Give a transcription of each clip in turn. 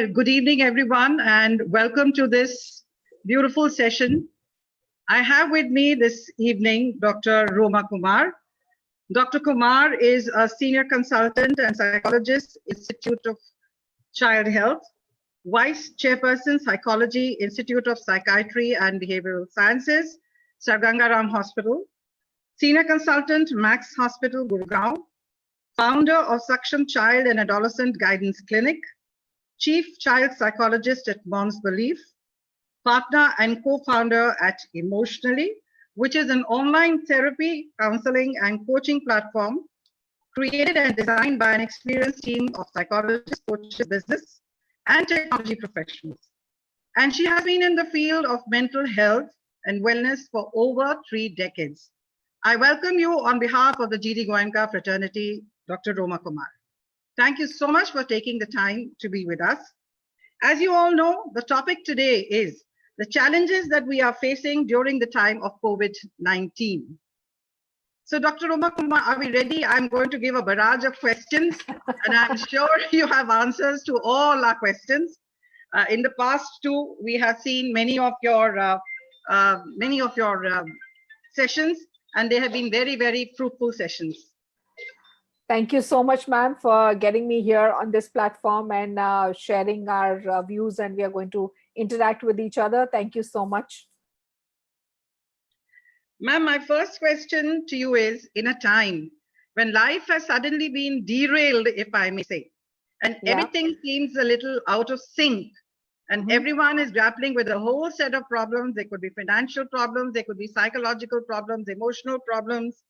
Good evening, everyone, and welcome to this beautiful session. I have with me this evening Dr. Roma Kumar. Dr. Kumar is a senior consultant and psychologist, Institute of Child Health, Vice Chairperson, Psychology, Institute of Psychiatry and Behavioral Sciences, Sir Gangaram Hospital, Senior Consultant, Max Hospital, Gurgaon, founder of Saksham Child and Adolescent Guidance Clinic, Chief Child Psychologist at Mons Belief, partner and co-founder at Emotionally, which is an online therapy, counseling, and coaching platform created and designed by an experienced team of psychologists, coaches, business, and technology professionals. And she has been in the field of mental health and wellness for over 3 decades. I welcome you on behalf of the GD Goenka fraternity, Dr. Roma Kumar. Thank you so much for taking the time to be with us. As you all know, the topic today is the challenges that we are facing during the time of COVID-19. So Dr. Roma Kumar, are we ready? I'm going to give a barrage of questions and I'm sure you have answers to all our questions. In the past too, we have seen many of your sessions, and they have been very, very fruitful sessions. Thank you so much, ma'am, for getting me here on this platform and sharing our views, and we are going to interact with each other. Thank you so much. Ma'am, my first question to you is, in a time when life has suddenly been derailed, if I may say, and everything seems a little out of sync, and everyone is grappling with a whole set of problems. There could be financial problems, there could be psychological problems, emotional problems,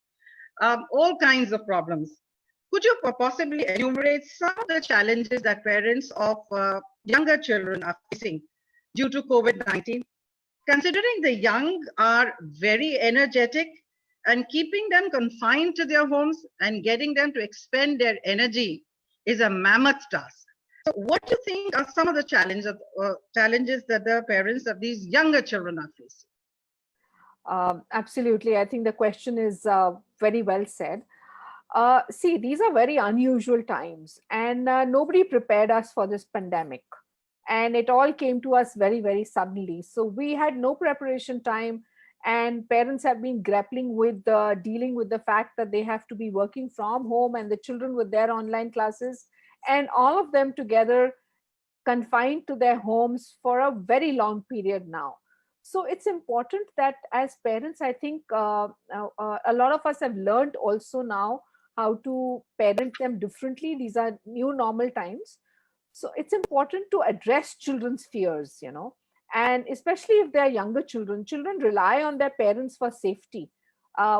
all kinds of problems. Could you possibly enumerate some of the challenges that parents of younger children are facing due to COVID-19? Considering the young are very energetic, and keeping them confined to their homes and getting them to expend their energy is a mammoth task. So what do you think are some of the challenges that the parents of these younger children are facing? Absolutely. I think the question is very well said. See, these are very unusual times, and nobody prepared us for this pandemic. And it all came to us very, very suddenly. So we had no preparation time, and parents have been grappling with dealing with the fact that they have to be working from home and the children with their online classes, and all of them together confined to their homes for a very long period now. So it's important that as parents, I think a lot of us have learned also now how to parent them differently. These are new normal times. So it's important to address children's fears, and especially if they're younger children. Children rely on their parents for safety,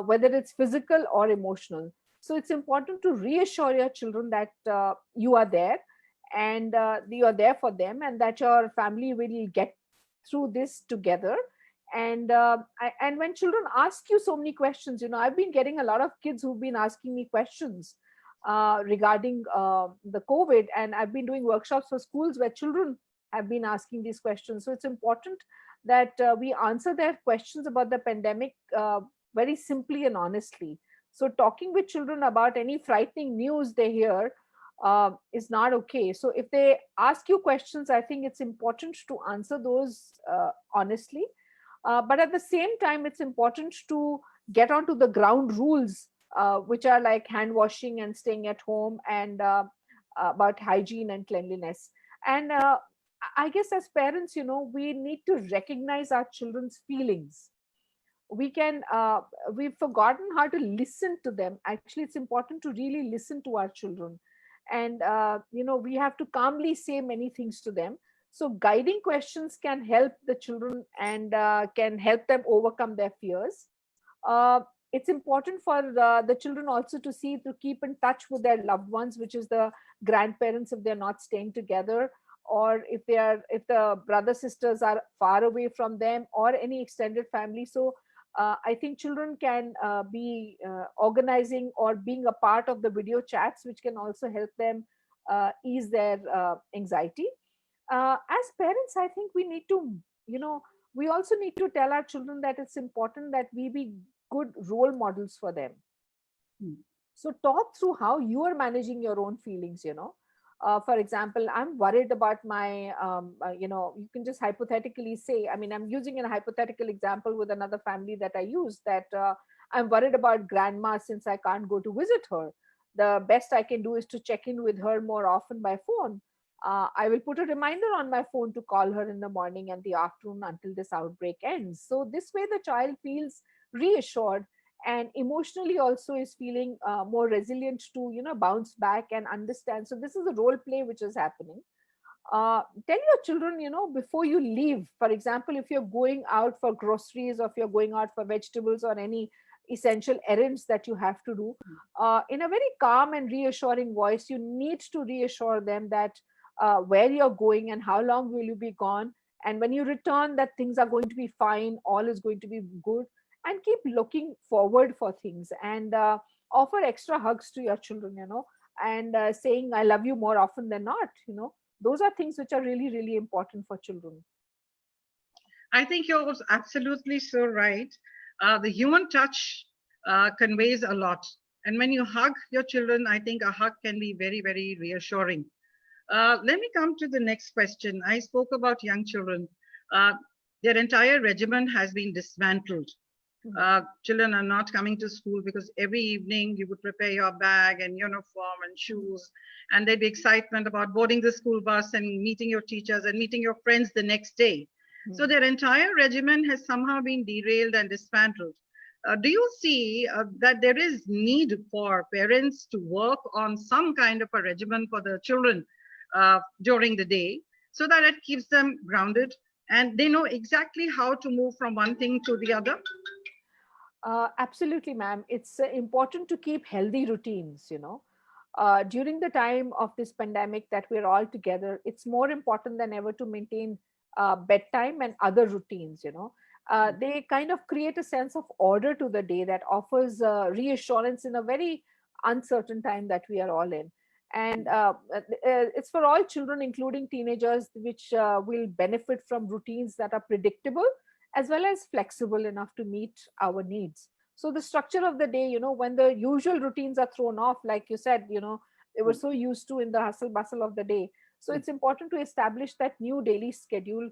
whether it's physical or emotional. So it's important to reassure your children that you are there, and you are there for them, and that your family will get through this together. And when children ask you so many questions, I've been getting a lot of kids who've been asking me questions regarding the COVID, and I've been doing workshops for schools where children have been asking these questions. So it's important that we answer their questions about the pandemic very simply and honestly. So talking with children about any frightening news they hear is not okay. So if they ask you questions, I think it's important to answer those honestly. But at the same time, it's important to get onto the ground rules, which are like hand washing and staying at home, and about hygiene and cleanliness. And I guess as parents, we need to recognize our children's feelings. We've forgotten how to listen to them. Actually, it's important to really listen to our children. And, we have to calmly say many things to them. So guiding questions can help the children and can help them overcome their fears. It's important for the children also to keep in touch with their loved ones, which is the grandparents if they're not staying together, or if the brother sisters are far away from them, or any extended family. So I think children can be organizing or being a part of the video chats, which can also help them ease their anxiety. As parents, I think we need to, we also need to tell our children that it's important that we be good role models for them. So talk through how you are managing your own feelings, For example, I'm worried about my, you can just hypothetically say, I mean, I'm using a hypothetical example with another family that I use, that I'm worried about grandma since I can't go to visit her. The best I can do is to check in with her more often by phone. I will put a reminder on my phone to call her in the morning and the afternoon until this outbreak ends. So this way, the child feels reassured, and emotionally also is feeling more resilient to bounce back and understand. So this is a role play which is happening. Tell your children, before you leave, for example, if you're going out for groceries, or if you're going out for vegetables or any essential errands that you have to do, in a very calm and reassuring voice, you need to reassure them that where you're going and how long will you be gone, and when you return, that things are going to be fine, all is going to be good, and keep looking forward for things, and offer extra hugs to your children, and saying I love you more often than not. Those are things which are really, really important for children. I think you're absolutely so right. The human touch conveys a lot. And when you hug your children, I think a hug can be very, very reassuring. Let me come to the next question. I spoke about young children. Uh, their entire regimen has been dismantled. Children are not coming to school because every evening you would prepare your bag and uniform and shoes, and there'd be excitement about boarding the school bus and meeting your teachers and meeting your friends the next day. So their entire regimen has somehow been derailed and dismantled. Do you see that there is need for parents to work on some kind of a regimen for the children during the day, so that it keeps them grounded and they know exactly how to move from one thing to the other? Absolutely, ma'am. It's important to keep healthy routines, during the time of this pandemic that we're all together. It's more important than ever to maintain bedtime and other routines. They kind of create a sense of order to the day that offers reassurance in a very uncertain time that we are all in. And it's for all children, including teenagers, which will benefit from routines that are predictable as well as flexible enough to meet our needs. So the structure of the day, when the usual routines are thrown off, like you said, they were so used to in the hustle bustle of the day. So it's important to establish that new daily schedule,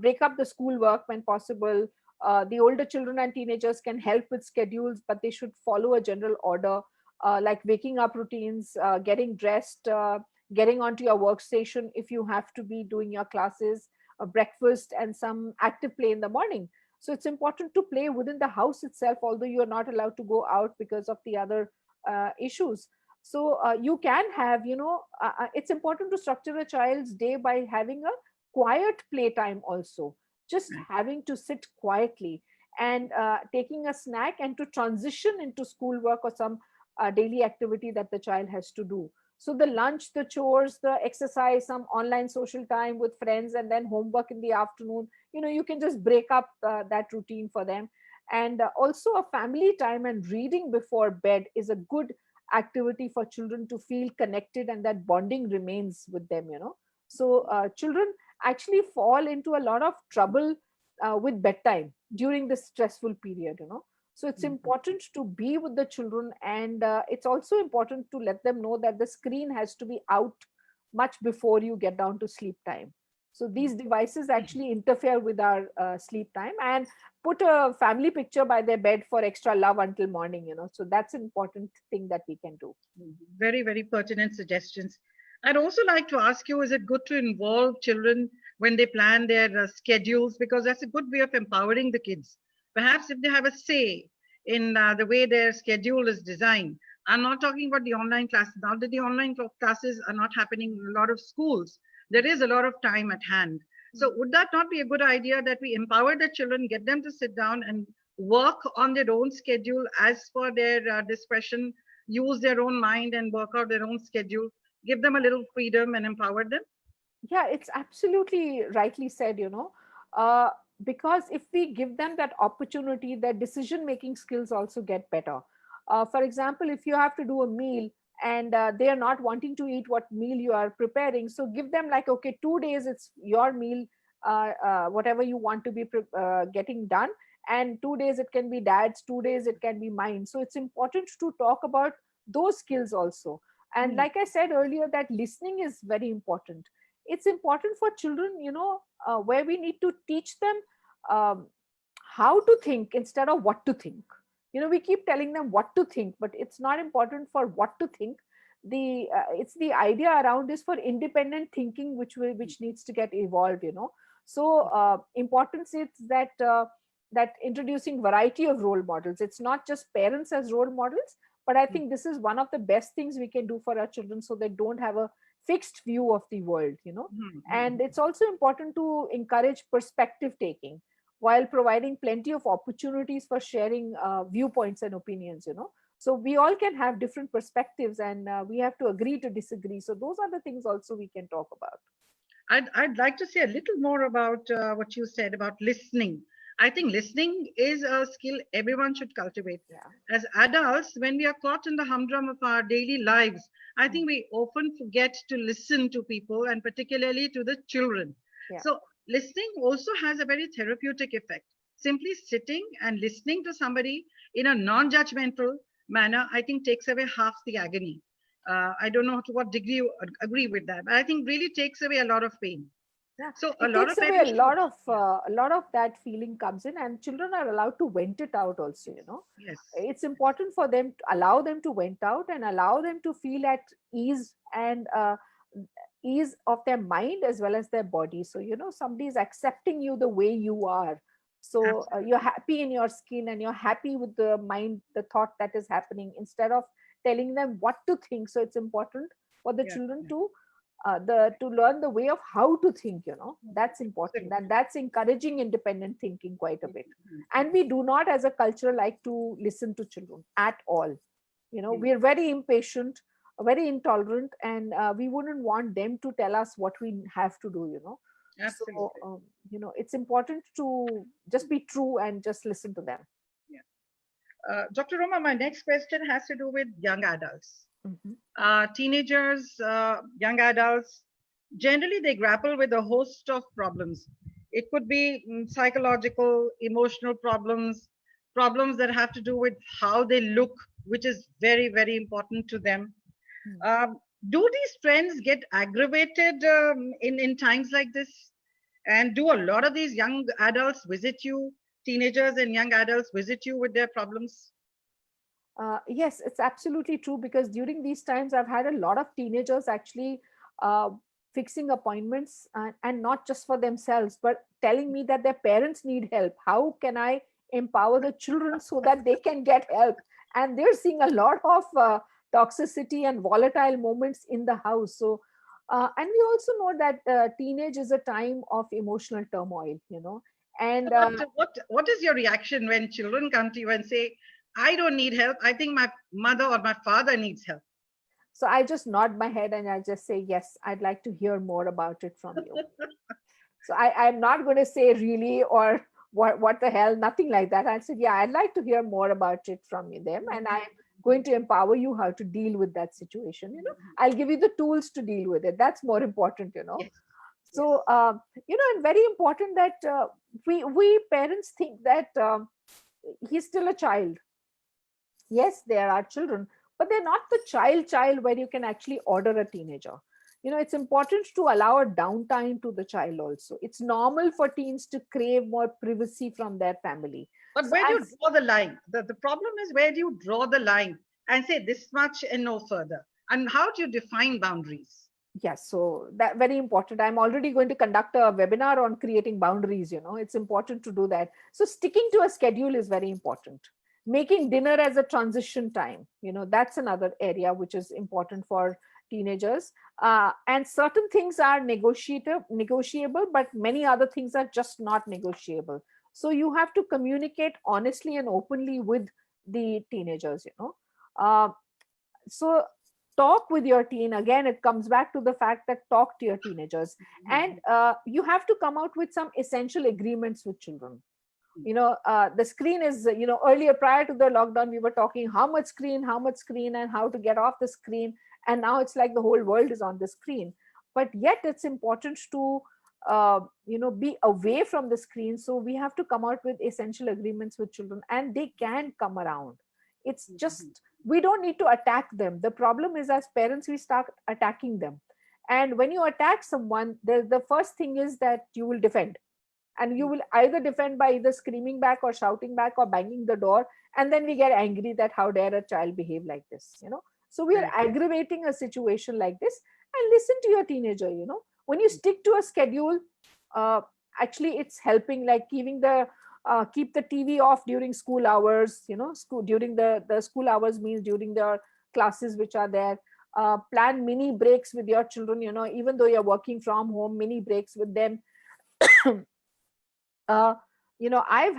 break up the schoolwork when possible. The older children and teenagers can help with schedules, but they should follow a general order, like waking up routines, getting dressed, getting onto your workstation if you have to be doing your classes, a breakfast, and some active play in the morning. So it's important to play within the house itself, although you are not allowed to go out because of the other issues. So you can have, it's important to structure a child's day by having a quiet playtime also, just having to sit quietly and taking a snack and to transition into schoolwork or some daily activity that the child has to do. So the lunch, the chores, the exercise, some online social time with friends, and then homework in the afternoon, you can just break up that routine for them. And also a family time and reading before bed is a good activity for children to feel connected, and that bonding remains with them. So children actually fall into a lot of trouble with bedtime during this stressful period. So it's important to be with the children, and it's also important to let them know that the screen has to be out much before you get down to sleep time. So these devices actually interfere with our sleep time, and put a family picture by their bed for extra love until morning. So that's an important thing that we can do. Very, very pertinent suggestions. I'd also like to ask you, is it good to involve children when they plan their schedules? Because that's a good way of empowering the kids. Perhaps if they have a say in the way their schedule is designed. I'm not talking about the online classes. Now that the online classes are not happening in a lot of schools, there is a lot of time at hand. So would that not be a good idea that we empower the children, get them to sit down and work on their own schedule as per their discretion, use their own mind and work out their own schedule, give them a little freedom and empower them? Yeah, it's absolutely rightly said, uh, because if we give them that opportunity, their decision making skills also get better. For example, if you have to do a meal, and they are not wanting to eat what meal you are preparing, so give them like, okay, 2 days it's your meal, whatever you want to be getting done, and 2 days it can be dad's, 2 days it can be mine. So it's important to talk about those skills also. And like I said earlier, that listening is very important. It's important for children, where we need to teach them um, how to think instead of what to think. We keep telling them what to think, but it's not important for what to think. It's the idea around is for independent thinking, which needs to get evolved. So importance is that introducing variety of role models. It's not just parents as role models, but I think this is one of the best things we can do for our children, so they don't have a fixed view of the world. And it's also important to encourage perspective taking while providing plenty of opportunities for sharing viewpoints and opinions. So we all can have different perspectives, and we have to agree to disagree. So those are the things also we can talk about. I'd like to say a little more about what you said about listening. I think listening is a skill everyone should cultivate. Yeah. As adults, when we are caught in the humdrum of our daily lives, I think we often forget to listen to people, and particularly to the children. Yeah. So listening also has a very therapeutic effect. Simply sitting and listening to somebody in a non-judgmental manner, I think takes away half the agony. I don't know to what degree you agree with that, but I think really takes away a lot of pain. Yeah, So a it lot takes of away parents should, a lot of that feeling comes in, and children are allowed to vent it out also. yes, It's important for them to allow them to vent out and allow them to feel at ease, and ease of their mind as well as their body. So somebody is accepting you the way you are. So absolutely. you're happy in your skin, and you're happy with the mind, the thought that is happening, instead of telling them what to think. So it's important for the Yeah, children yeah, to learn the way of how to think. That's important, absolutely. and that's encouraging independent thinking quite a bit. Mhm, And we do not, as a culture, like to listen to children at all. mhm. We're very impatient, very intolerant, and we wouldn't want them to tell us what we have to do. So Absolutely. it's important to just be true and just listen to them. Yeah. Dr. Roma, my next question has to do with young adults. Mhm. Teenagers, young adults, generally they grapple with a host of problems. It could be psychological, emotional problems, problems that have to do with how they look, which is very, very important to them. Mm. Um, do these trends get aggravated in times like this? And do a lot of these young adults visit you, teenagers and young adults visit you with their problems? Yes, it's absolutely true, because during these times, I've had a lot of teenagers actually uh, fixing appointments, and not just for themselves, but telling me that their parents need help. How can I empower the children so that they can get help? And they're seeing a lot of toxicity and volatile moments in the house. So, and we also know that teenage is a time of emotional turmoil. And What is your reaction when children come to you and say, I don't need help. I think my mother or my father needs help. so I just nod my head and I just say, yes, I'd like to hear more about it from you. So I'm not going to say really or what the hell, nothing like that. I said, yeah, I'd like to hear more about it from them. And I'm going to empower you how to deal with that situation. I'll give you the tools to deal with it. That's more important. Yes, yes. So, and very important that we parents think that he's still a child. Yes, there are children, but they're not the child where you can actually order a teenager. It's important to allow a downtime to the child also. It's normal for teens to crave more privacy from their family. But So where do you as draw the line? The problem is, where do you draw the line and say this much and no further? And how do you define boundaries? Yes, so that very important. I'm already going to conduct a webinar on creating boundaries. It's important to do that. So sticking to a schedule is very important. Making dinner as a transition time, that's another area which is important for teenagers. And certain things are negotiable, but many other things are just not negotiable. So you have to communicate honestly and openly with the teenagers. Uh, so talk with your teen. Again, it comes back to the fact that talk to your teenagers, and you have to come out with some essential agreements with children. The screen is, earlier, prior to the lockdown, we were talking how much screen and how to get off the screen, and now it's like the whole world is on the screen. But yet it's important to be away from the screen. So we have to come out with essential agreements with children, and they can come around. It's just We don't need to attack them. The problem is, as parents, we start attacking them. And when you attack someone, the first thing is that you will defend. And you will either defend by either screaming back or shouting back or banging the door. And then we get angry that how dare a child behave like this, you know. So we are Correct. aggravating a situation like this. And listen to your teenager, you know. When you stick to a schedule, uh, actually it's helping, like keep the TV off during school hours, you know. During the school hours means during the classes which are there. Plan mini breaks with your children, you know, even though you're working from home, mini breaks with them. uh, you know, I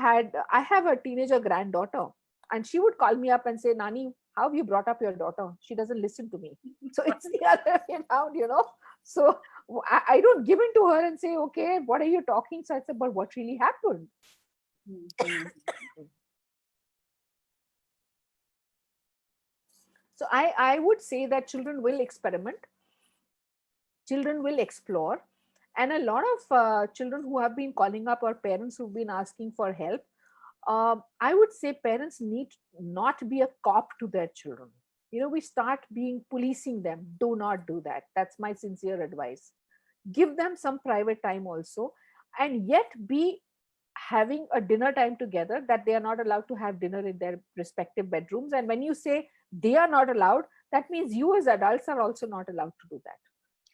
have a teenager granddaughter, and she would call me up and say, Nani, how have you brought up your daughter? She doesn't listen to me. So it's the other way around, you know. So I don't give in to her and say, okay, what are you talking? So I said, but what really happened? So I would say that children will experiment, children will explore. And a lot of children who have been calling up, or parents who've been asking for help, I would say parents need not be a cop to their children. You know, we start being policing them. Do not do that. That's my sincere advice. Give them some private time also, and yet be having a dinner time together, that they are not allowed to have dinner in their respective bedrooms. And when you say they are not allowed, that means you as adults are also not allowed to do that.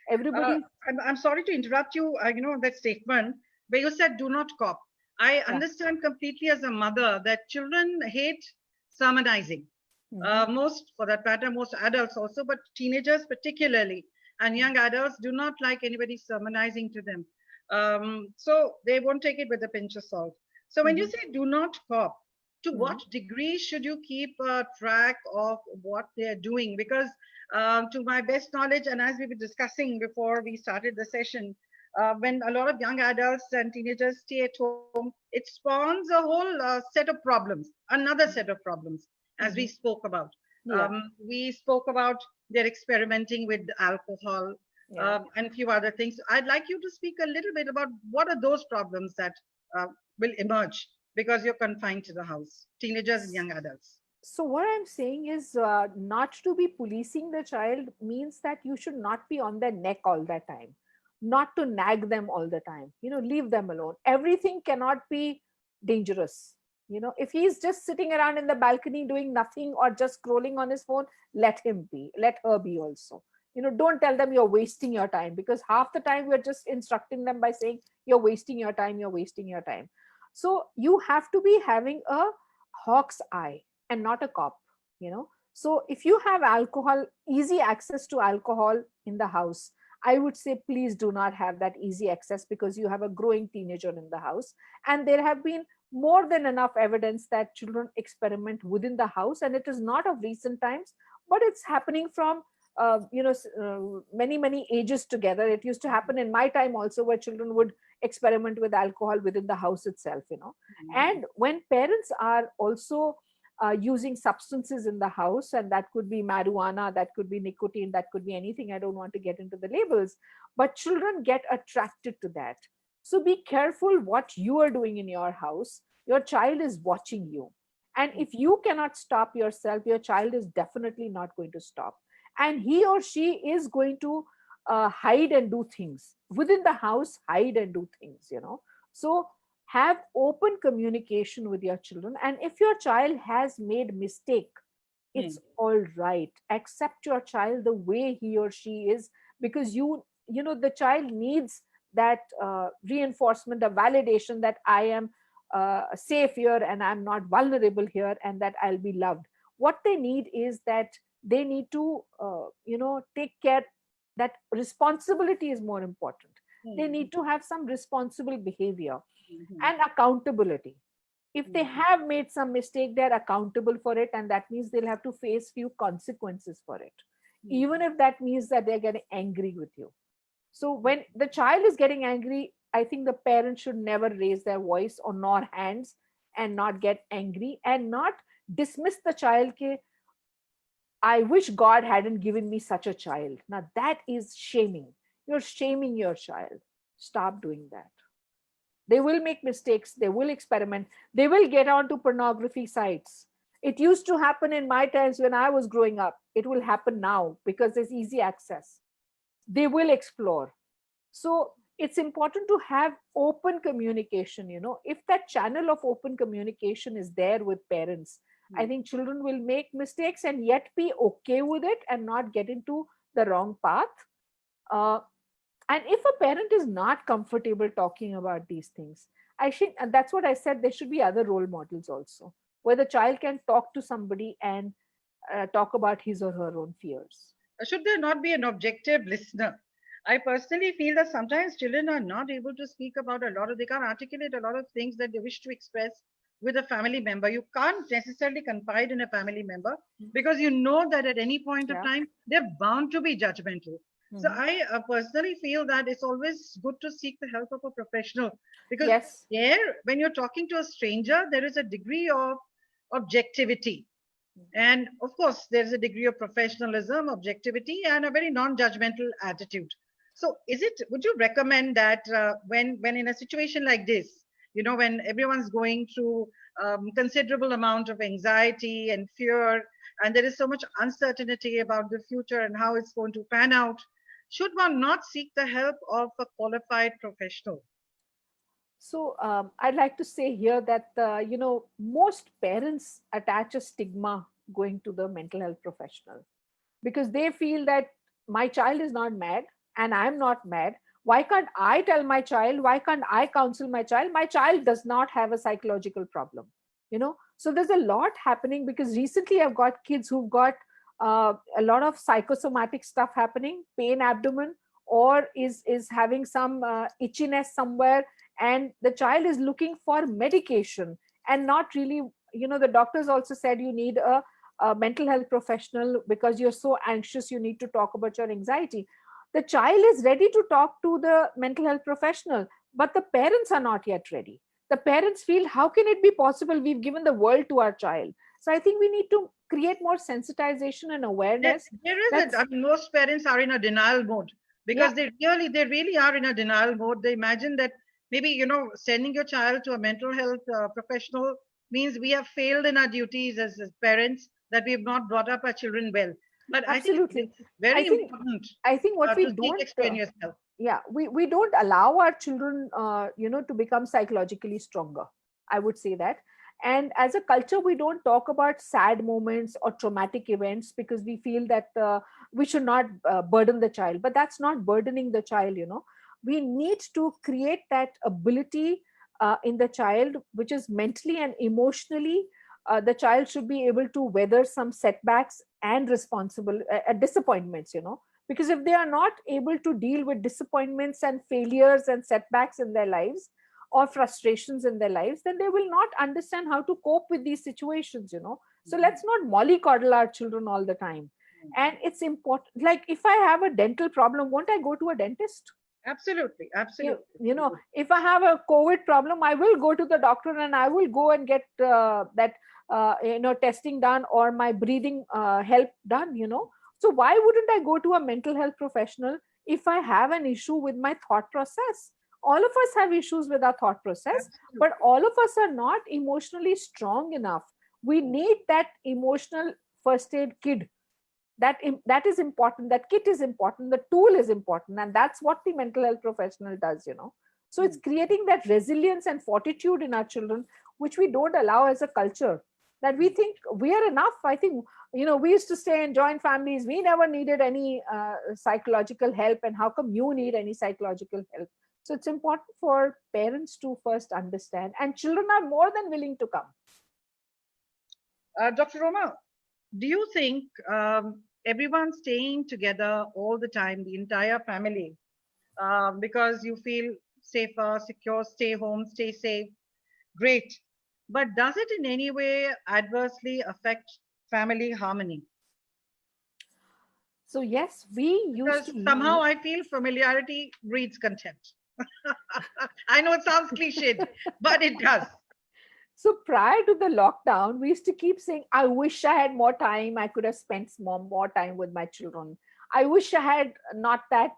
Everybody. I'm sorry to interrupt you, that statement where you said do not cop. I Yeah. understand completely as a mother that children hate sermonizing. Most, for that matter, most adults also, but teenagers particularly, and young adults do not like anybody sermonizing to them. So they won't take it with a pinch of salt. So when you say do not cop, to what degree should you keep track of what they're doing? Because to my best knowledge, and as we were discussing before we started the session, when a lot of young adults and teenagers stay at home, it spawns a whole set of problems, another set of problems, as we spoke about. Yeah. We spoke about their experimenting with alcohol Yeah. and a few other things. I'd like you to speak a little bit about what are those problems that uh, will emerge because you're confined to the house, teenagers and young adults. So what I'm saying is, not to be policing the child means that you should not be on their neck all the time, not to nag them all the time, you know. Leave them alone. Everything cannot be dangerous. You know, if he's just sitting around in the balcony doing nothing or just scrolling on his phone, let him be, let her be also. You know, don't tell them you're wasting your time, because half the time we're just instructing them by saying you're wasting your time, you're wasting your time. So you have to be having a hawk's eye and not a cop, you know. So if you have alcohol, easy access to alcohol in the house, I would say please do not have that easy access, because you have a growing teenager in the house. And there have been more than enough evidence that children experiment within the house, and it is not of recent times, but it's happening from many ages together. It used to happen in my time also, where children would experiment with alcohol within the house itself, you know. And when parents are also using substances in the house, and that could be marijuana, that could be nicotine, that could be anything. I don't want to get into the labels, but children get attracted to that. So be careful what you are doing in your house. Your child is watching you. And if you cannot stop yourself, your child is definitely not going to stop. And he or she is going to hide and do things within the house, hide and do things, you know. So have open communication with your children. And if your child has made mistake, it's all right. Accept your child the way he or she is, because you know, the child needs that reinforcement, a validation that I am safe here and I'm not vulnerable here, and that I'll be loved. What they need is that they need to take care, that responsibility is more important. They need to have some responsible behavior and accountability. If they have made some mistake, they're accountable for it, and that means they'll have to face few consequences for it, even if that means that they're getting angry with you. So when the child is getting angry, I think the parent should never raise their voice or nor hands, and not get angry and not dismiss the child. I wish God hadn't given me such a child. Now that is shaming. You're shaming your child. Stop doing that. They will make mistakes. They will experiment. They will get onto pornography sites. It used to happen in my times when I was growing up. It will happen now because there's easy access. They will explore. So it's important to have open communication. If that channel of open communication is there with parents, I think children will make mistakes and yet be okay with it and not get into the wrong path. Uh, and if a parent is not comfortable talking about these things, I think, and that's what I said, there should be other role models also, where the child can talk to somebody and talk about his or her own fears. Should there not be an objective listener? I personally feel that sometimes children are not able to speak about a lot of, they can't articulate a lot of things that they wish to express with a family member. You can't necessarily confide in a family member because you know that at any point of time, they're bound to be judgmental. So I personally feel that it's always good to seek the help of a professional, because when you're talking to a stranger, there is a degree of objectivity. And of course, there's a degree of professionalism, objectivity, and a very non-judgmental attitude. So would you recommend that when in a situation like this, when everyone's going through considerable amount of anxiety and fear, and there is so much uncertainty about the future and how it's going to pan out, should one not seek the help of a qualified professional? So I'd like to say here that, most parents attach a stigma going to the mental health professional because they feel that my child is not mad and I'm not mad. Why can't I tell my child? Why can't I counsel my child? My child does not have a psychological problem. So there's a lot happening because recently I've got kids who've got a lot of psychosomatic stuff happening, pain abdomen, or is having some itchiness somewhere, and the child is looking for medication and not really, the doctors also said you need a mental health professional because you're so anxious, you need to talk about your anxiety. The child is ready to talk to the mental health professional, but the parents are not yet ready. The parents feel, how can it be possible? We've given the world to our child. So I think we need to create more sensitization and awareness. Most parents are in a denial mode because they really are in a denial mode. They imagine that maybe, sending your child to a mental health professional means we have failed in our duties as parents, that we have not brought up our children well. But absolutely, I think it's very important. I think what we don't we don't allow our children to become psychologically stronger, I would say that. And as a culture, we don't talk about sad moments or traumatic events because we feel that we should not burden the child, but that's not burdening the child. We need to create that ability in the child, which is mentally and emotionally. The child should be able to weather some setbacks and responsible disappointments, because if they are not able to deal with disappointments and failures and setbacks in their lives or frustrations in their lives, then they will not understand how to cope with these situations. So let's not mollycoddle our children all the time. And it's important, like if I have a dental problem, won't I go to a dentist? Absolutely. If I have a COVID problem, I will go to the doctor and I will go and get that testing done or my breathing help done. So why wouldn't I go to a mental health professional if I have an issue with my thought process? All of us have issues with our thought process, but all of us are not emotionally strong enough. We need that emotional first aid kit. That is important. That kit is important. The tool is important, and that's what the mental health professional does. So it's creating that resilience and fortitude in our children, which we don't allow as a culture. That we think we are enough. I think we used to stay in joint families. We never needed any psychological help, and how come you need any psychological help? So it's important for parents to first understand, and children are more than willing to come. Dr. Roma, do you think everyone staying together all the time, the entire family, because you feel safer, secure, stay home, stay safe, great. But does it in any way adversely affect family harmony? So yes, we used to somehow I feel familiarity breeds contempt. I know it sounds cliched, but it does. So prior to the lockdown, we used to keep saying, I wish I had more time. I could have spent more time with my children. I wish I had not that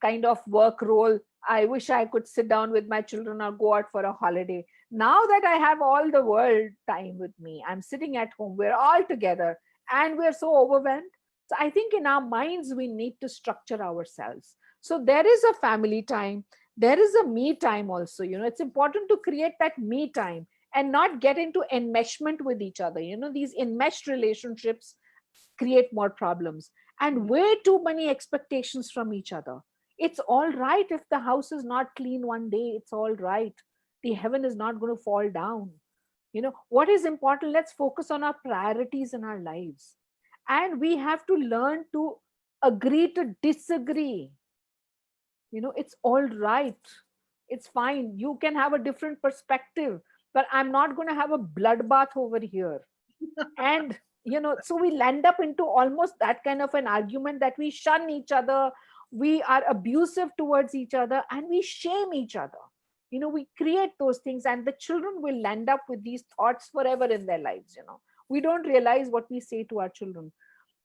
kind of work role. I wish I could sit down with my children or go out for a holiday. Now that I have all the world time with me, I'm sitting at home, we're all together, and we're so overwhelmed. So I think in our minds, we need to structure ourselves. So there is a family time, there is a me time also. It's important to create that me time and not get into enmeshment with each other. These enmeshed relationships create more problems, and way too many expectations from each other. It's all right if the house is not clean one day, it's all right. The heaven is not going to fall down. What is important? Let's focus on our priorities in our lives. And we have to learn to agree to disagree. It's all right. It's fine. You can have a different perspective, but I'm not going to have a bloodbath over here. And so we land up into almost that kind of an argument, that we shun each other, we are abusive towards each other, and we shame each other. We create those things, and the children will land up with these thoughts forever in their lives. We don't realize what we say to our children.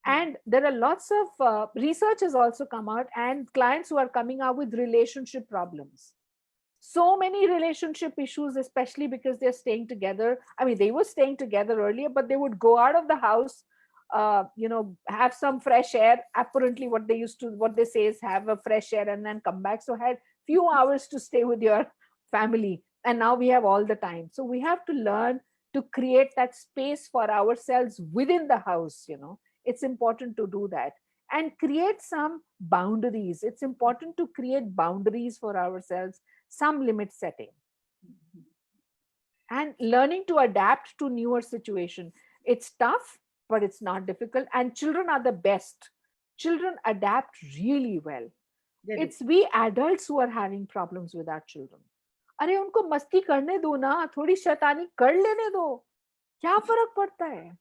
And there are lots of research has also come out, and clients who are coming out with relationship problems. So many relationship issues, especially because they're staying together. I mean, they were staying together earlier, but they would go out of the house, have some fresh air. Apparently, what they say is have a fresh air and then come back. So had few hours to stay with your family, and now we have all the time. So we have to learn to create that space for ourselves within the house. It's important to do that and create some boundaries. It's important to create boundaries for ourselves, some limit setting, and learning to adapt to newer situation. It's tough, but it's not difficult. And children are the best. Children adapt really well. It's we adults who are having problems with our children. अरे उनको मस्ती करने दो ना, थोड़ी शैतानी कर लेने दो, क्या फर्क पड़ता है?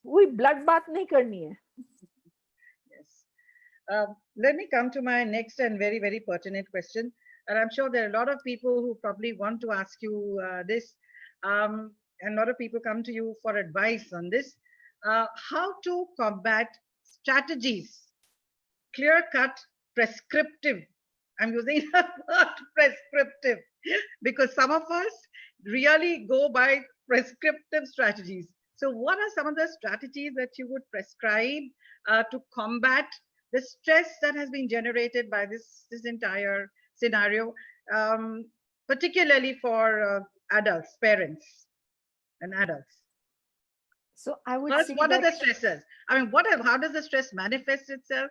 कोई ब्लड बात नहीं करनी है. Let me come to my next and very, very pertinent question. And I'm sure there are a lot of people who probably want to ask you this. And a lot of people come to you for advice on this. How to combat strategies, clear-cut, prescriptive. I'm using the word prescriptive because some of us really go by prescriptive strategies. So what are some of the strategies that you would prescribe to combat the stress that has been generated by this entire scenario, particularly for adults, parents and adults? So I would first, say what are the stresses? I mean, how does the stress manifest itself?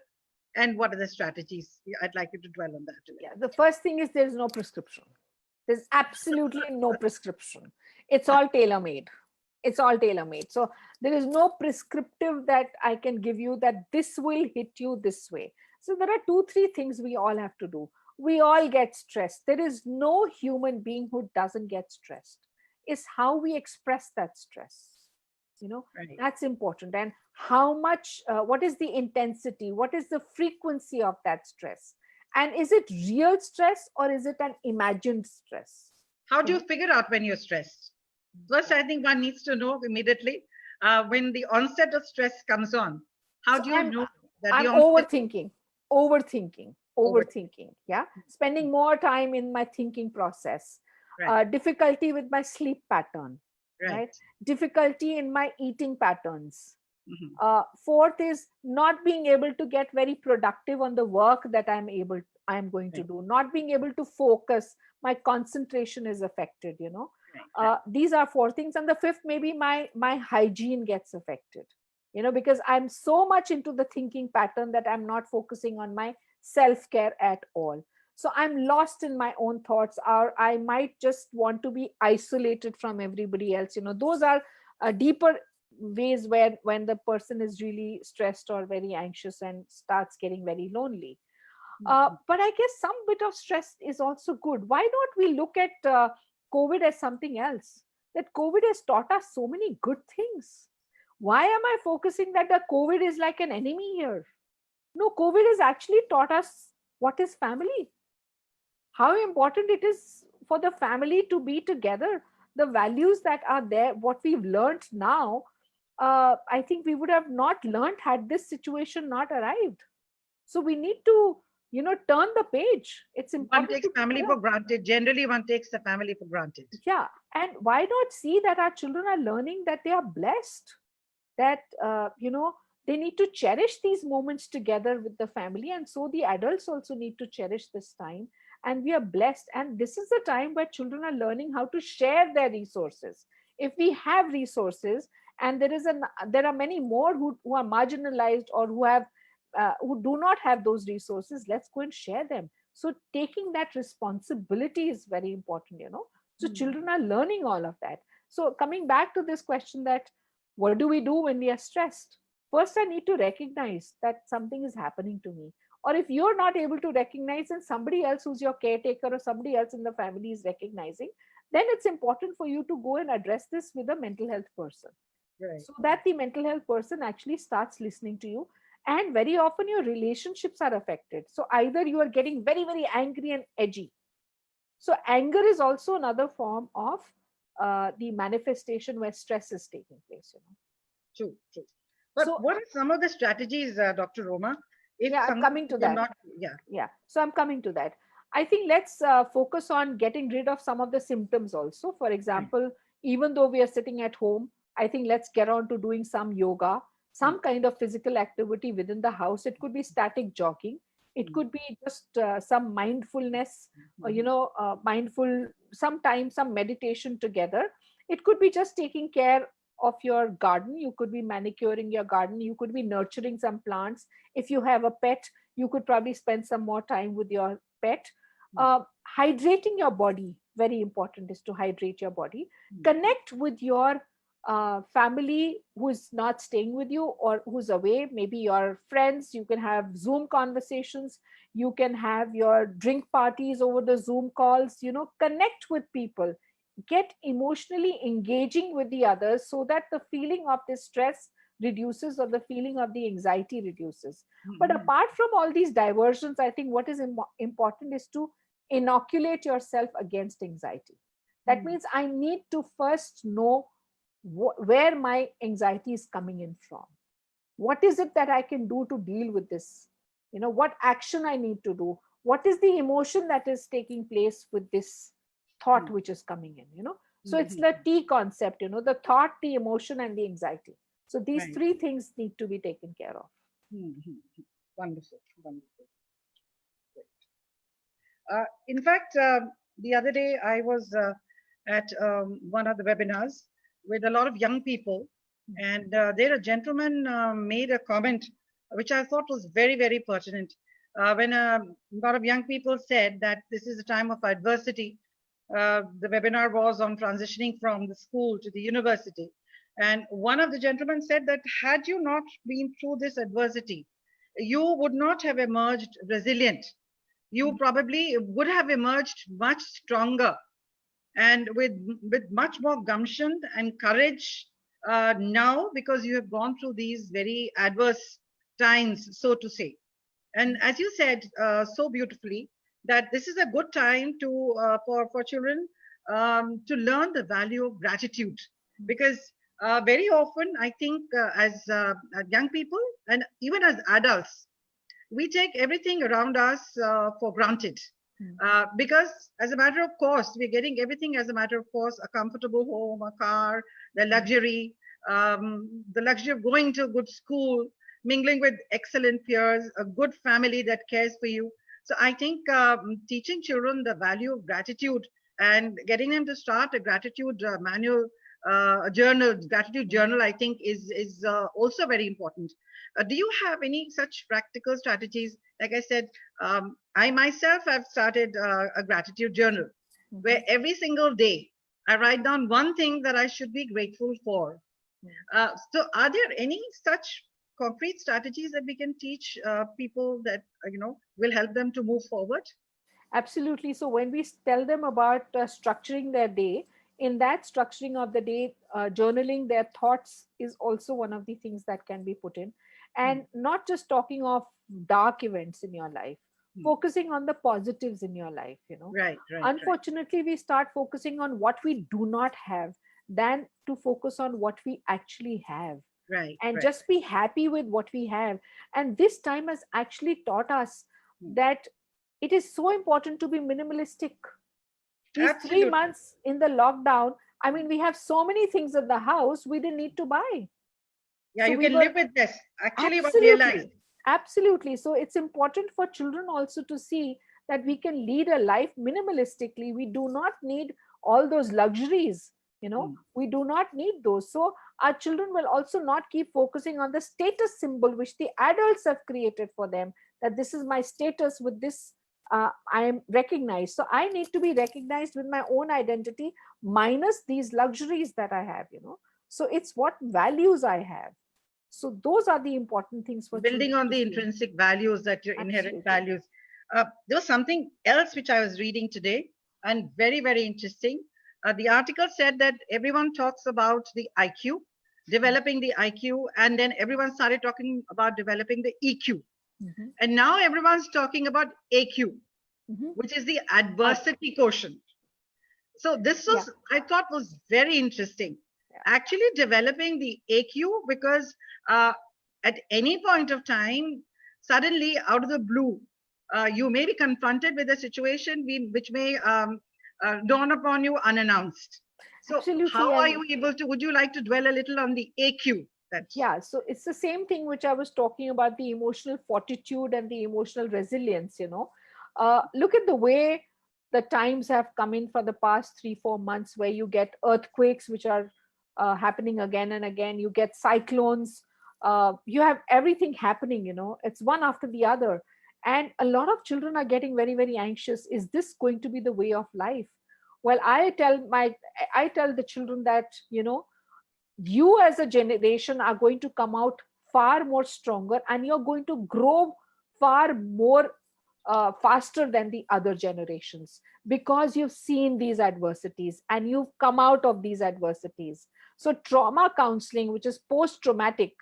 And what are the strategies? I'd like you to dwell on that. Yeah, the first thing is there's no prescription. There's absolutely no prescription. It's all tailor-made. It's all tailor-made. So there is no prescriptive that I can give you that this will hit you this way. So there are 2-3 things we all have to do. We all get stressed. There is no human being who doesn't get stressed. It's how we express that stress. Right. That's important. And how much, what is the intensity? What is the frequency of that stress? And is it real stress or is it an imagined stress? How do you figure out when you're stressed? First, I think one needs to know immediately when the onset of stress comes on. How do you know that I'm overthinking? Yeah. Spending more time in my thinking process. Right. Difficulty with my sleep pattern. Right. Difficulty in my eating patterns. Mm-hmm. Fourth is not being able to get very productive on the work that I'm going to do. Not being able to focus. My concentration is affected. These are 4 things. And the 5th, maybe my hygiene gets affected. Because I'm so much into the thinking pattern that I'm not focusing on my self-care at all. So I'm lost in my own thoughts, or I might just want to be isolated from everybody else. Those are deeper ways where when the person is really stressed or very anxious and starts getting very lonely. Mm-hmm. But I guess some bit of stress is also good. Why don't we look at COVID as something else? That COVID has taught us so many good things. Why am I focusing that the COVID is like an enemy here? No, COVID has actually taught us what is family. How important it is for the family to be together, the values that are there, what we've learned now, I think we would have not learned had this situation not arrived. So we need to turn the page. It's One important takes family for granted. Generally, one takes the family for granted. yeah. And why not see that our children are learning that they are blessed, that they need to cherish these moments together with the family, and so the adults also need to cherish this time, and we are blessed, and this is the time where children are learning how to share their resources. If we have resources, and there are many more who are marginalized, or who do not have those resources, let's go and share them. So taking that responsibility is very important. So children are learning all of that. So coming back to this question, that what do we do when we are stressed? First, I need to recognize that something is happening to me. Or if you're not able to recognize, and somebody else who's your caretaker or somebody else in the family is recognizing, then it's important for you to go and address this with a mental health person. Right. So that the mental health person actually starts listening to you. And very often your relationships are affected. So either you are getting very, very angry and edgy. So anger is also another form of the manifestation where stress is taking place. True, true. But So what are some of the strategies, Dr. Roma? If yeah, I'm somebody coming to you're that. not, yeah, Yeah, so I'm coming to that. I think let's focus on getting rid of some of the symptoms also. For right. example, even though we are sitting at home, I think let's get on to doing some yoga, some kind of physical activity within the house. It could be static jogging, it could be just some mindfulness, or mindful, sometimes some meditation together. It could be just taking care of your garden. You could be manicuring your garden, you could be nurturing some plants. If you have a pet, you could probably spend some more time with your pet. Hydrating your body, very important is to hydrate your body. Connect with your family who is not staying with you or who's away, maybe your friends. You can have Zoom conversations, you can have your drink parties over the Zoom calls. Connect with people, get emotionally engaging with the others, so that the feeling of the stress reduces, or the feeling of the anxiety reduces. But apart from all these diversions, I think what is important is to inoculate yourself against anxiety. That means I need to first know where my anxiety is coming in from. What is it that I can do to deal with this? What action I need to do? What is the emotion that is taking place with this thought which is coming in? So it's the T concept, the thought, the emotion, and the anxiety. So these Right. three things need to be taken care of. Wonderful, wonderful. In fact, the other day I was at one of the webinars with a lot of young people, and there a gentleman made a comment which I thought was very, very pertinent. When a lot of young people said that this is a time of adversity, the webinar was on transitioning from the school to the university. And one of the gentlemen said that had you not been through this adversity, you would not have emerged resilient. You probably would have emerged much stronger and with much more gumption and courage now, because you have gone through these very adverse times, so to say. And as you said so beautifully, that this is a good time to for children to learn the value of gratitude, because very often I think as young people and even as adults, we take everything around us for granted. Because as a matter of course, we're getting everything as a matter of course: a comfortable home, a car, the luxury of going to a good school, mingling with excellent peers, a good family that cares for you. So I think teaching children the value of gratitude and getting them to start a gratitude manual, gratitude journal, I think is also very important. Do you have any such practical strategies? Like I said, I myself have started a gratitude journal where every single day I write down one thing that I should be grateful for. So are there any such concrete strategies that we can teach people that, will help them to move forward? Absolutely. So when we tell them about structuring their day, in that structuring of the day, journaling their thoughts is also one of the things that can be put in. And not just talking of dark events in your life, focusing on the positives in your life. Right. Unfortunately, we start focusing on what we do not have than to focus on what we actually have. Right. And just be happy with what we have. And this time has actually taught us that it is so important to be minimalistic. These Absolutely. 3 months in the lockdown, I mean, we have so many things at the house we didn't need to buy. Yeah, So you we can were live with this. Actually, what realized. absolutely. So it's important for children also to see that we can lead a life minimalistically. We do not need all those luxuries, we do not need those. So our children will also not keep focusing on the status symbol which the adults have created for them, that this is my status, with this I am recognized. So I need to be recognized with my own identity minus these luxuries that I have. So it's what values I have. So those are the important things for Building children on to the see. intrinsic values, that your inherent Absolutely. values. There was something else which I was reading today, and very, very interesting. The article said that everyone talks about the IQ, developing the IQ, and then everyone started talking about developing the EQ. And now everyone's talking about AQ, which is the adversity quotient. So this was, I thought, was very interesting. Actually developing the AQ, because at any point of time, suddenly out of the blue, you may be confronted with a situation which may dawn upon you unannounced. So Absolutely. how are you able to, would you like to dwell a little on the AQ? Yeah, so it's the same thing which I was talking about, the emotional fortitude and the emotional resilience. Look at the way the times have come in for the past 3-4 months, where you get earthquakes which are happening again and again, you get cyclones, you have everything happening, it's one after the other. And a lot of children are getting very, very anxious. Is this going to be the way of life? Well, I tell the children that, you as a generation are going to come out far more stronger, and you're going to grow far more faster than the other generations, because you've seen these adversities and you've come out of these adversities. So trauma counseling, which is post-traumatic,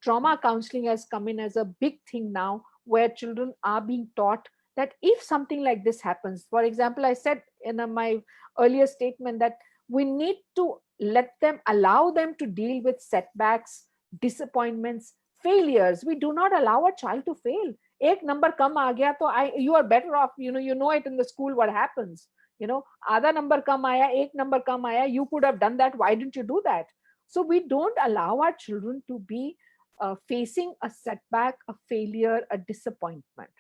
trauma counseling has come in as a big thing now, where children are being taught that if something like this happens, for example, I said in my earlier statement that we need to allow them to deal with setbacks, disappointments, failures. We do not allow a child to fail. Ek number kam aa gaya, you are better off, you know it in the school what happens. Aadha number kam aaya, ek number kam aaya, you could have done that, why didn't you do that? So we don't allow our children to be facing a setback, a failure, a disappointment.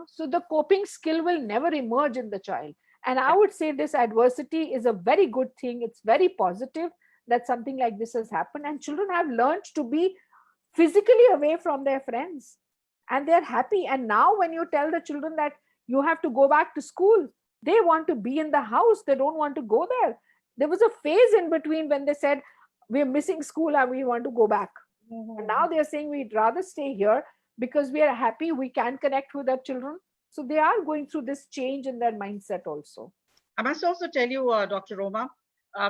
So the coping skill will never emerge in the child. And I would say this adversity is a very good thing. It's very positive that something like this has happened, and children have learned to be physically away from their friends, and they're happy. And now when you tell the children that you have to go back to school, they want to be in the house. They don't want to go there. There was a phase in between when they said, we're missing school and we want to go back. And now they're saying we'd rather stay here because we are happy, we can connect with our children. So they are going through this change in their mindset also. I must also tell you, Dr. Roma,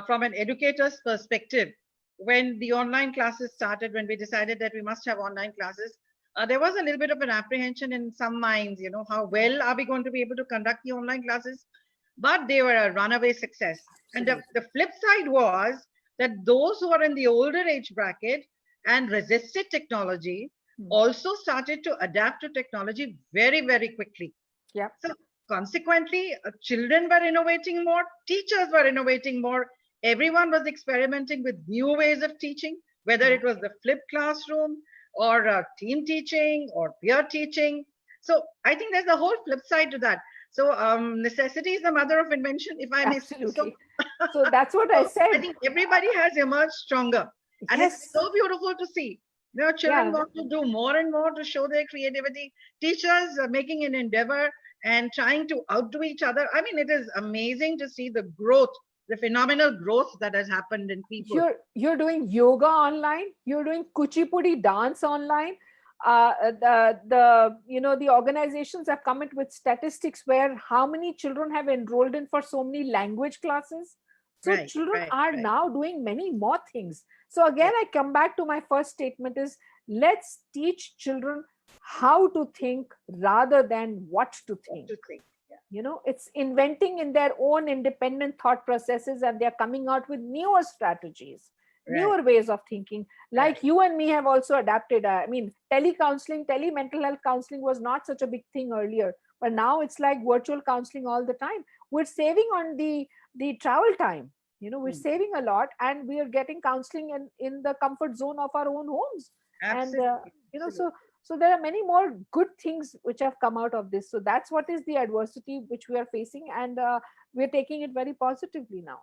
from an educator's perspective, when the online classes started, when we decided that we must have online classes, there was a little bit of an apprehension in some minds, how well are we going to be able to conduct the online classes? But they were a runaway success. And the flip side was that those who are in the older age bracket and resisted technology also started to adapt to technology very, very quickly. Yeah. So consequently, children were innovating more, teachers were innovating more, everyone was experimenting with new ways of teaching, whether it was the flipped classroom or team teaching or peer teaching. So I think there's a whole flip side to that. So necessity is the mother of invention, if I may say so. So that's what I said. I think everybody has emerged stronger. And it's so beautiful to see. Children want to do more and more to show their creativity. Teachers are making an endeavor and trying to outdo each other. I mean, it is amazing to see the growth, the phenomenal growth that has happened in people. You're doing yoga online. You're doing kuchipudi dance online. The organizations have come up with statistics where how many children have enrolled in for so many language classes. So children are now doing many more things. So again, I come back to my first statement is, let's teach children how to think rather than what to think. It's inventing in their own independent thought processes, and they're coming out with newer strategies. newer ways of thinking. Like you and me have also adapted. I mean, tele-counseling, tele-mental health counseling was not such a big thing earlier, but now it's like virtual counseling all the time. We're saving on the travel time. We're saving a lot, and we are getting counseling in the comfort zone of our own homes. And Absolutely. so there are many more good things which have come out of this. So that's what is the adversity which we are facing, and we're taking it very positively now.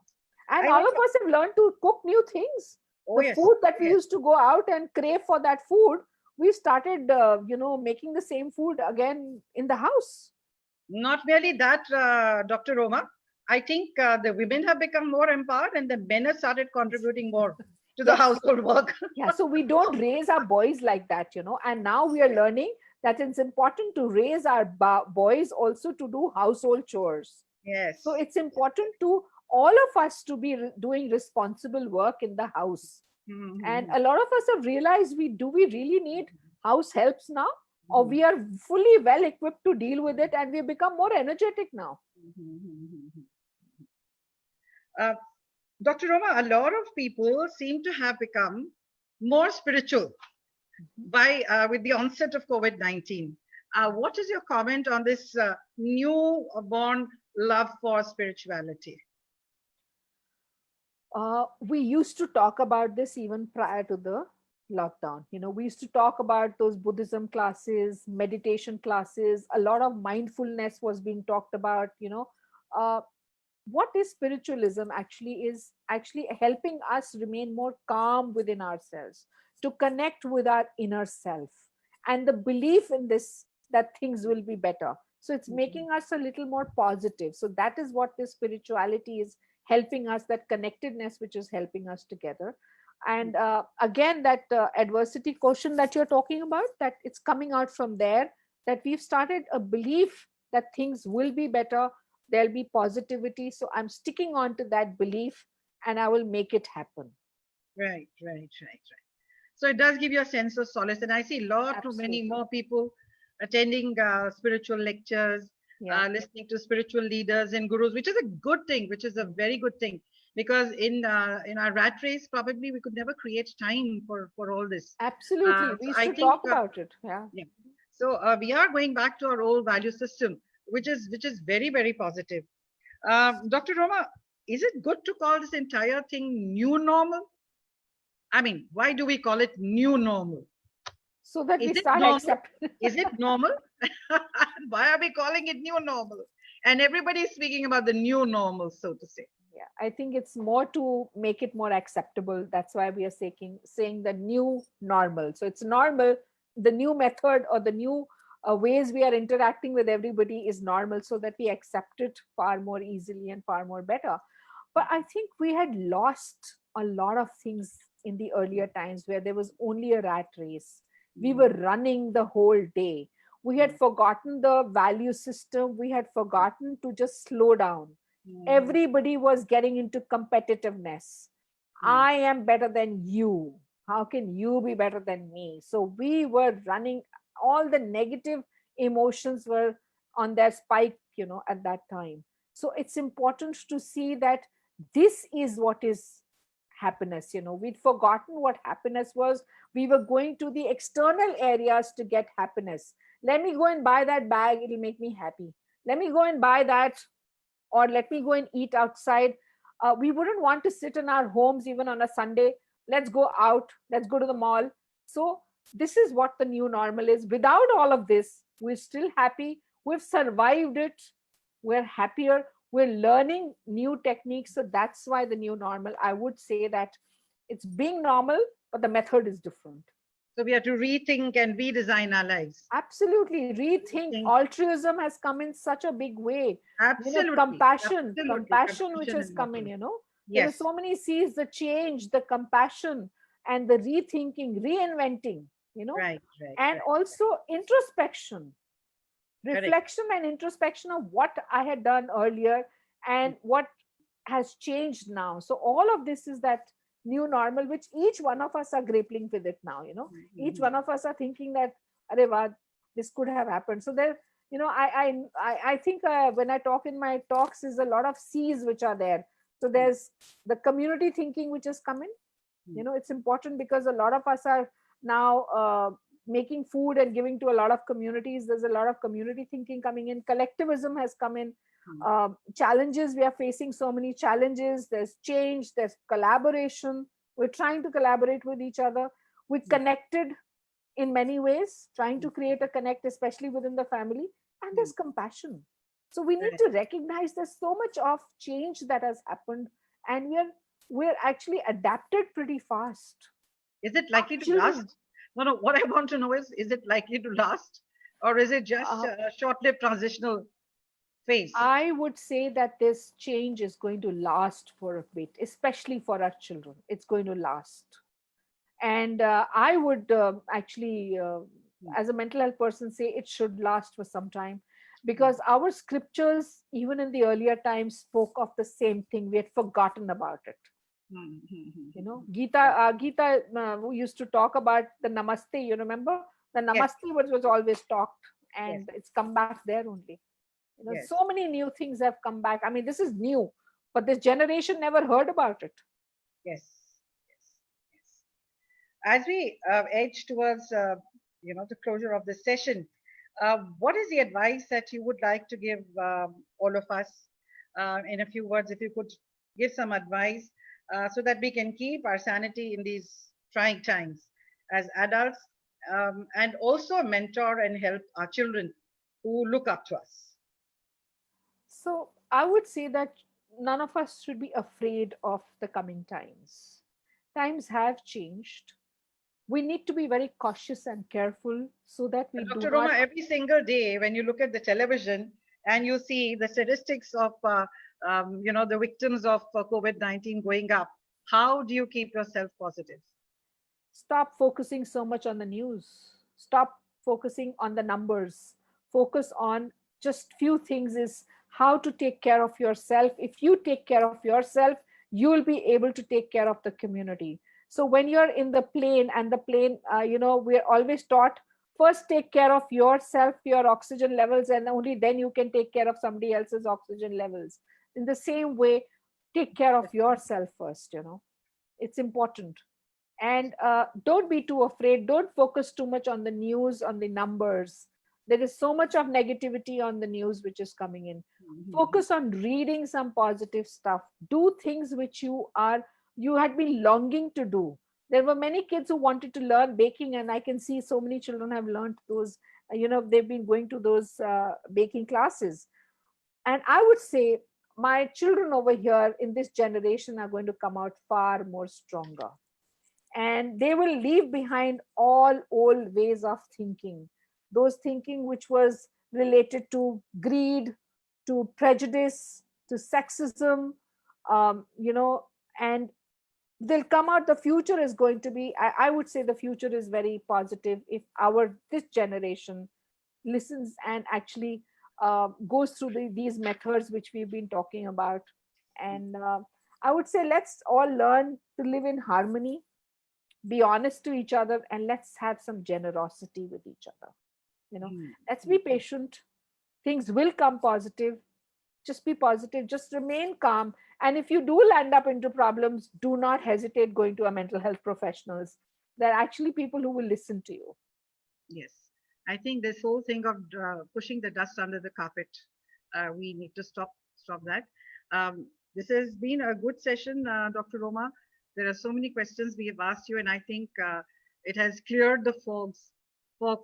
And I all want of us have learned to cook new things. Oh, The yes. food that we Yes. used to go out and crave for, that food, we started making the same food again in the house. Not merely that, Dr. Roma. I think the women have become more empowered and the men have started contributing more to the Yes. household work. Yeah, so we don't raise our boys like that, and now we are learning that it's important to raise our boys also to do household chores. Yes. So it's important to all of us to be doing responsible work in the house. And a lot of us have realized, we really need house helps now, or we are fully well equipped to deal with it, and we have become more energetic now. Dr. Roma, a lot of people seem to have become more spiritual with the onset of COVID-19. What is your comment on this newborn love for spirituality? We used to talk about this even prior to the lockdown. We used to talk about those Buddhism classes, meditation classes. A lot of mindfulness was being talked about. What is spiritualism actually is actually helping us remain more calm within ourselves, to connect with our inner self, and the belief in this, that things will be better. So it's making us a little more positive. So that is what this spirituality is helping us, that connectedness which is helping us together. And again, that adversity quotient that you're talking about, that it's coming out from there, that we've started a belief that things will be better, there'll be positivity. So I'm sticking on to that belief, and I will make it happen. Right. So it does give you a sense of solace. And I see many more people attending spiritual lectures, listening to spiritual leaders and gurus, which is a good thing, which is a very good thing. Because in our rat race, probably we could never create time for all this. Absolutely. We used to talk about it. Yeah. So we are going back to our old value system, which is very, very positive. Dr. Roma, is it good to call this entire thing new normal? I mean, why do we call it new normal? So that we start accepting. Is it normal? Why are we calling it new normal? And everybody's speaking about the new normal, so to say. Yeah, I think it's more to make it more acceptable. That's why we are saying the new normal. So it's normal. The new method or the new ways we are interacting with everybody is normal, so that we accept it far more easily and far more better. But I think we had lost a lot of things in the earlier times, where there was only a rat race. We were running the whole day. We had forgotten the value system. We had forgotten to just slow down. Everybody was getting into competitiveness. I am better than you. How can you be better than me? So we were running, all the negative emotions were on their spike, at that time. So it's important to see that this is what is happiness. We'd forgotten what happiness was. We were going to the external areas to get happiness. Let me go and buy that bag, it'll make me happy. Let me go and buy that, or let me go and eat outside. We wouldn't want to sit in our homes even on a Sunday. Let's go out, let's go to the mall. So this is what the new normal is. Without all of this, we're still happy. We've survived it. We're happier. We're learning new techniques. So that's why the new normal, I would say that it's being normal, but the method is different. So we have to rethink and redesign our lives. Absolutely. Rethink. Altruism has come in such a big way. Absolutely. Compassion which has come in, There are so many C's, the change, the compassion, and the rethinking, reinventing, and also introspection, reflection and introspection of what I had done earlier and what has changed now. So all of this is that new normal, which each one of us are grappling with it now. Each one of us are thinking that, Arey, this could have happened. So there, I think when I talk in my talks, is a lot of C's which are there. So there's the community thinking which has come in. It's important because a lot of us are now making food and giving to a lot of communities. There's a lot of community thinking coming in. Collectivism has come in. Challenges, we are facing so many challenges. There's change, there's collaboration. We're trying to collaborate with each other. We connected in many ways, trying to create a connect, especially within the family. And there's compassion. So we need to recognize there's so much of change that has happened, and we're actually adapted pretty fast. Is it likely to last? No, what I want to know is it likely to last, or is it just a short-lived transitional phase? I would say that this change is going to last for a bit, especially for our children. It's going to last. And I would actually, as a mental health person, say it should last for some time, because our scriptures, even in the earlier times, spoke of the same thing. We had forgotten about it. Gita we used to talk about the namaste. You remember the namaste was always talked, and it's come back there only. So many new things have come back. I mean, this is new, but this generation never heard about it. Yes. As we edge towards the closure of this session, what is the advice that you would like to give all of us in a few words? If you could give some advice so that we can keep our sanity in these trying times as adults, and also mentor and help our children who look up to us. So I would say that none of us should be afraid of the coming times. Times have changed. We need to be very cautious and careful so that we Dr. Roma, every single day when you look at the television and you see the statistics of the victims of COVID-19 going up, how do you keep yourself positive? Stop focusing so much on the news. Stop focusing on the numbers. Focus on just few things, is how to take care of yourself. If you take care of yourself, you will be able to take care of the community. So when you're in the plane, and the plane, we're always taught, first take care of yourself, your oxygen levels, and only then you can take care of somebody else's oxygen levels. In the same way, take care of yourself first. It's important. And don't be too afraid. Don't focus too much on the news, on the numbers. There is so much of negativity on the news which is coming in. Focus on reading some positive stuff. Do things which you had been longing to do. There were many kids who wanted to learn baking, and I can see so many children have learned those, they've been going to those baking classes. And I would say my children over here in this generation are going to come out far more stronger. And they will leave behind all old ways of thinking. Those thinking which was related to greed, to prejudice, to sexism, and they'll come out. The future is going to be, I would say the future is very positive if this generation listens and actually goes through these methods which we've been talking about. And I would say let's all learn to live in harmony, be honest to each other, and let's have some generosity with each other. Let's be patient. Things will come positive. Just be positive, just remain calm. And if you do land up into problems, do not hesitate going to a mental health professionals. There are actually people who will listen to you. Yes. I think this whole thing of pushing the dust under the carpet, we need to stop that. This has been a good session, Dr. Roma. There are so many questions we have asked you, and I think it has cleared the fog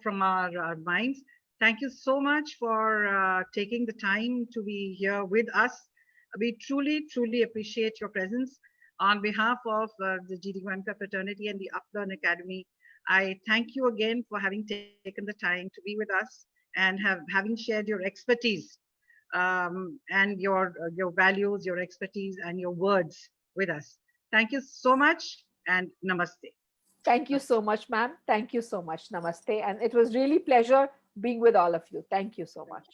from our minds. Thank you so much for taking the time to be here with us. We truly, truly appreciate your presence. On behalf of the GD Goenka fraternity and the Uplearn Academy, I thank you again for having taken the time to be with us and having shared your expertise and your values, your expertise, and your words with us. Thank you so much, and namaste. Thank you so much, ma'am. Thank you so much. Namaste. And it was really pleasure being with all of you. Thank you so much.